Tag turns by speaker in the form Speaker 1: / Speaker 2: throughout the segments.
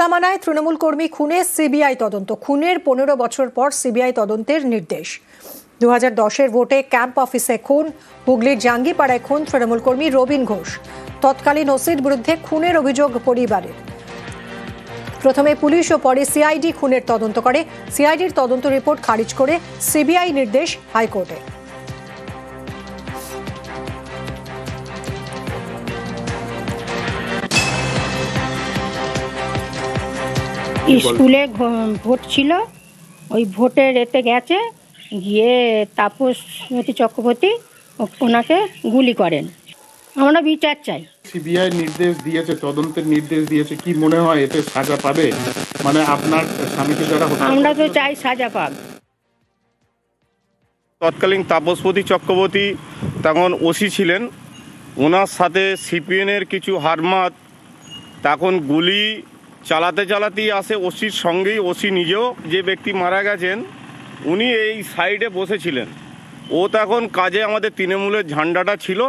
Speaker 1: তামানায় তৃণমূল কর্মী খুনে সিবিআই তদন্ত। খুনের 15 বছর পর সিবিআই তদন্তের নির্দেশ। 2010-এর ভোটে ক্যাম্প অফিসে খুন, হুগলির জাঙ্গিপাড়ায় খুন তৃণমূল কর্মী রবিন ঘোষ। তৎকালীন ওসির বিরুদ্ধে খুনের অভিযোগ পরিবারের। প্রথমে পুলিশ ও পরে সিআইডি খুনের তদন্ত করে। সিআইডির তদন্ত রিপোর্ট খারিজ করে সিবিআই নির্দেশ হাইকোর্টে।
Speaker 2: স্কুলে ভোট ছিল, ওই ভোটের এতে গেছে, গিয়ে তাপসমতী চক্রবর্তী ওনাকে গুলি করেন। আমরা বিচার চাই।
Speaker 3: সিবিআই নির্দেশ দিয়েছে, তদন্তের নির্দেশ দিয়েছে, কি মনে হয় এতে সাজা পাবে? মানে আপনার স্বামীকে যারা
Speaker 2: আমরা তো চাই সাজা পাক।
Speaker 4: তৎকালীন তাপসমতী চক্রবর্তী তখন ওসি ছিলেন, ওনার সাথে সিপিএনের কিছু হারমাত তখন গুলি চালাতেই আসে ওসির সঙ্গেই। ওসি নিজেও, যে ব্যক্তি মারা গেছেন উনি এই সাইডে বসেছিলেন। ও তখন কাজে আমাদের তৃণমূলের ঝান্ডাটা ছিল,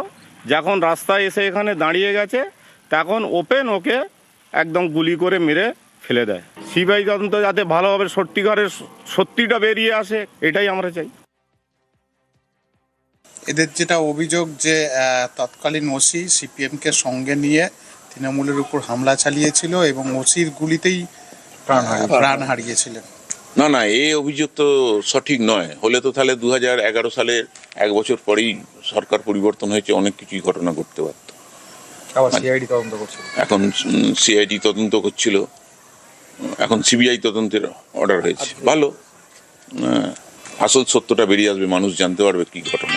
Speaker 4: যখন রাস্তায় এসে এখানে দাঁড়িয়ে গেছে তখন ওপেন ওকে একদম গুলি করে মেরে ফেলে দেয়। সিবিআই তদন্ত যাতে ভালোভাবে সত্যিকারের সত্যিটা বেরিয়ে আসে, এটাই আমরা চাই।
Speaker 5: এদের যেটা অভিযোগ যে তৎকালীন ওসি সিপিএমকে সঙ্গে নিয়ে তৃণমূলের উপর হামলা চালিয়েছিল এবং ওসির গুলিতেই প্রাণ হারিয়েছিলেন।
Speaker 6: না, এই অভিযোগ তো সঠিক নয়। হলে তো তাহলে 2011 সালের 1 বছর পরেই সরকার পরিবর্তন হয়েছে, অনেক কিছুই ঘটনা ঘটতে পারত। এখন সিআইডি তদন্ত করছিল, এখন সিবিআই তদন্তের অর্ডার হয়েছে। ভালো, আসল সত্যটা বেরিয়ে আসবে, মানুষ জানতে পারবে কি ঘটনা।